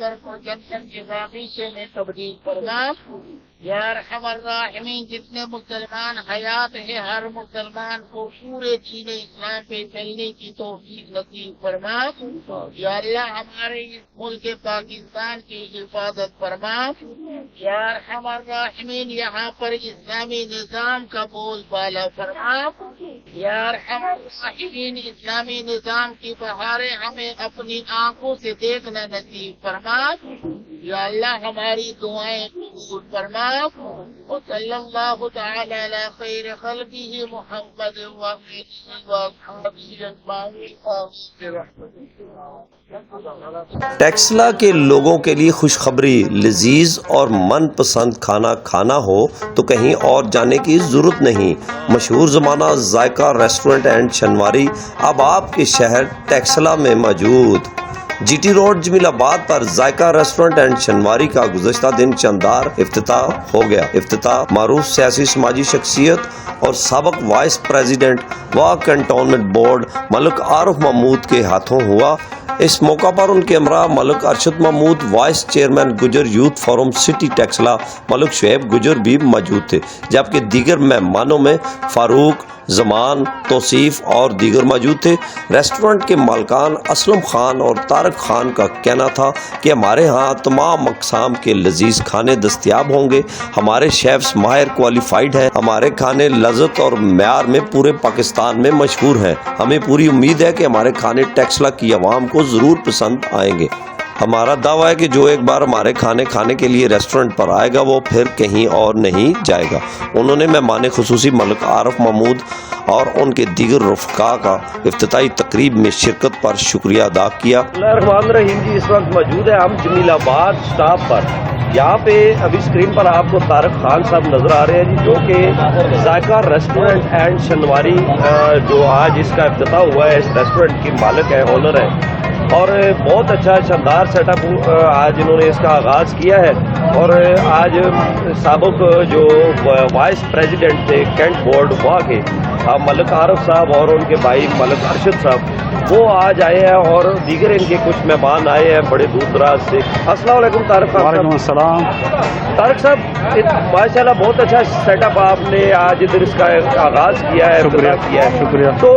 قبر کو جنت کے باغیچے میں تبدیل فرما۔ یا ارحم الراحمین، جتنے مسلمان حیات ہے ہر مسلمان کو پورے دین اسلام پہ چلنے کی توفیق نصیب فرما۔ یا اللہ ہمارے اس ملک پاکستان کی حفاظت فرما۔ یا ارحم الراحمین، یہاں پر اسلامی نظام کا بول بالا فرما۔ یا ارحم الراحمین، اسلامی نظام کی بہاریں ہمیں اپنی آنکھوں سے دیکھنا نصیب فرما۔ یا اللہ ہماری دعائیں قبول فرما۔ وصلی اللہ تعالی علی خیر خلقہ محمد ٹیکسلا کے لوگوں کے لیے خوشخبری، لذیذ اور من پسند کھانا کھانا ہو تو کہیں اور جانے کی ضرورت نہیں۔ مشہور زمانہ ذائقہ ریسٹورنٹ اینڈ شنواری اب آپ کے شہر ٹیکسلا میں موجود۔ جی ٹی روڈ جمیل آباد پر ذائقہ ریسٹورنٹ اینڈ شنواری کا گزشتہ دن شاندار افتتاح ہو گیا۔ افتتاح معروف سیاسی سماجی شخصیت اور سابق وائس پریزیڈنٹ و کنٹونمنٹ بورڈ ملک عارف محمود کے ہاتھوں ہوا۔ اس موقع پر ان کے ہمراہ ملک ارشد محمود، وائس چیئرمین گجر یوتھ فورم سٹی ٹیکسلا ملک شعیب گجر بھی موجود تھے، جبکہ دیگر مہمانوں میں فاروق، زمان، توصیف اور دیگر موجود تھے۔ ریسٹورنٹ کے مالکان اسلم خان اور طارق خان کا کہنا تھا کہ ہمارے ہاں تمام اقسام کے لذیذ کھانے دستیاب ہوں گے، ہمارے شیفز ماہر کوالیفائڈ ہیں، ہمارے کھانے لذت اور معیار میں پورے پاکستان میں مشہور ہیں۔ ہمیں پوری امید ہے کہ ہمارے کھانے ٹیکسلا کی عوام کو ضرور پسند آئیں گے۔ ہمارا دعویٰ ہے کہ جو ایک بار ہمارے کھانے کے لیے ریسٹورنٹ پر آئے گا وہ پھر کہیں اور نہیں جائے گا۔ انہوں نے مہمان خصوصی ملک عارف محمود اور ان کے دیگر رفقا کا افتتاحی تقریب میں شرکت پر شکریہ ادا کیا۔ بسم اللہ الرحمن الرحیم جی، اس وقت موجود ہے ہم جمیل آباد اسٹاپ پر۔ یہاں پہ ابھی اسکرین پر آپ کو طارق خان صاحب نظر آ رہے ہیں جی، جو کہ ذائقہ ریسٹورنٹ اینڈ شنواری جو آج اس کا افتتاح ہوا ہے، اس ریسٹورنٹ کی مالک ہے، اونر ہے، اور بہت اچھا شاندار سیٹ اپ آج انہوں نے اس کا آغاز کیا ہے۔ اور آج سابق جو وائس پریزیڈنٹ تھے کینٹ بورڈ وہاں کے ملک عارف صاحب اور ان کے بھائی ملک ارشد صاحب، وہ آج آئے ہیں، اور دیگر ان کے کچھ مہمان آئے ہیں بڑے دور دراز سے۔ السلام علیکم طارق صاحب۔ وعلیکم السلام۔ طارق صاحب ماشاء اللہ بہت اچھا سیٹ اپ آپ نے آج ادھر اس کا آغاز کیا ہے، شکریہ کیا ہے، شکریہ۔ تو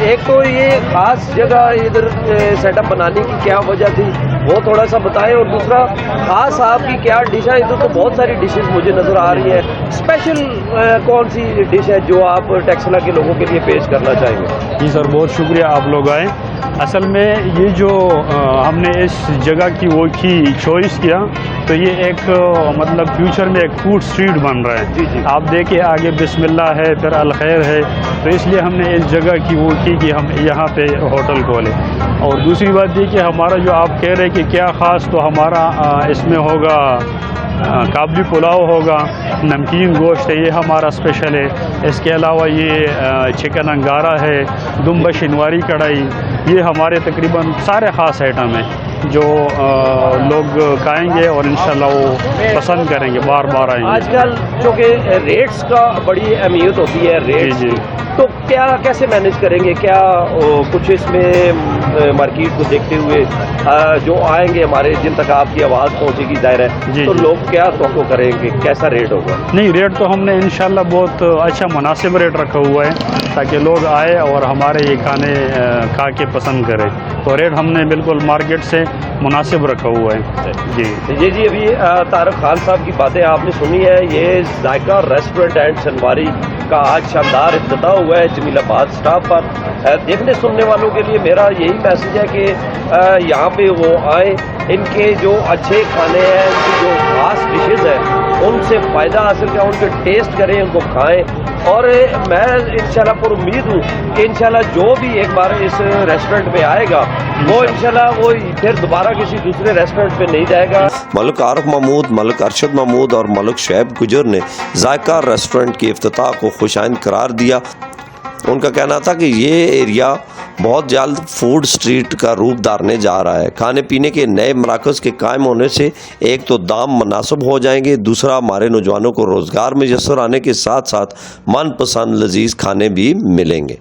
ایک تو یہ خاص جگہ ادھر سیٹ اپ بنانے کی کیا وجہ تھی وہ تھوڑا سا بتائیں، اور دوسرا خاص آپ کی کیا ڈش ہے؟ ادھر تو بہت ساری ڈشز مجھے نظر آ رہی ہیں، اسپیشل کون سی ڈش ہے جو آپ ٹیکسلا کے لوگوں کے لیے پیش کرنا چاہیں گے؟ جی سر، بہت شکریہ آپ لوگ آئے۔ اصل میں یہ جو ہم نے اس جگہ کی وہ کی چوائس کیا، تو یہ ایک مطلب فیوچر میں ایک فوڈ اسٹریٹ بن رہا ہے۔ جی جی، آپ دیکھیں آگے بسم اللہ ہے، پھر الخیر ہے، تو اس لیے ہم نے اس جگہ کی وہ کی کہ ہم یہاں پہ ہوٹل کھولیں۔ اور دوسری بات یہ کہ ہمارا جو آپ کہہ رہے کہ کیا خاص، تو ہمارا اس میں ہوگا کابلی پلاؤ ہوگا، نمکین گوشت ہے، یہ ہمارا اسپیشل ہے۔ اس کے علاوہ یہ چکن انگارہ ہے، دمبا شنواری کڑھائی، یہ ہمارے تقریباً سارے خاص آئٹم ہیں جو لوگ کھائیں گے اور انشاءاللہ وہ پسند کریں گے، بار بار آئیں گے۔ آج کل چونکہ ریٹس کا بڑی اہمیت ہوتی ہے، ریٹس جی جی، تو کیا کیسے مینیج کریں گے؟ کیا کچھ اس میں مارکیٹ کو دیکھتے ہوئے جو آئیں گے ہمارے، جن تک آپ کی آواز پہنچے گی ظاہر ہے، جی تو جی، لوگ کیا توقع کریں گے، کیسا ریٹ ہوگا؟ نہیں ریٹ تو ہم نے انشاءاللہ بہت اچھا مناسب ریٹ رکھا ہوا ہے تاکہ لوگ آئے اور ہمارے یہ کھانے کھا کے پسند کریں، تو ریٹ ہم نے بالکل مارکیٹ سے مناسب رکھا ہوا ہے۔ جی جی جی، ابھی طارق خان صاحب کی باتیں آپ نے سنی ہے۔ یہ ذائقہ ریسٹورنٹ اینڈ شنواری کا آج شاندار افتتاح ہوا ہے جمیل آباد اسٹاپ پر۔ دیکھنے سننے والوں کے لیے میرا یہی میسج ہے کہ یہاں پہ وہ آئیں، ان کے جو اچھے کھانے ہیں، ان کی جو خاص ڈشز ہیں، ان سے فائدہ حاصل کریں، ان کے ٹیسٹ کریں، ان کو کھائیں۔ اور میں انشاءاللہ پر امید ہوں کہ انشاءاللہ جو بھی ایک بار اس ریسٹورنٹ میں آئے گا وہ انشاءاللہ وہ پھر دوبارہ کسی دوسرے ریسٹورنٹ پہ نہیں جائے گا۔ ملک عارف محمود، ملک ارشد محمود اور ملک شعیب گجر نے ذائقہ ریسٹورنٹ کے افتتاح کو خوشائند قرار دیا۔ ان کا کہنا تھا کہ یہ ایریا بہت جلد فوڈ اسٹریٹ کا روپ دھارنے جا رہا ہے۔ کھانے پینے کے نئے مراکز کے قائم ہونے سے ایک تو دام مناسب ہو جائیں گے، دوسرا ہمارے نوجوانوں کو روزگار میسر آنے کے ساتھ ساتھ من پسند لذیذ کھانے بھی ملیں گے۔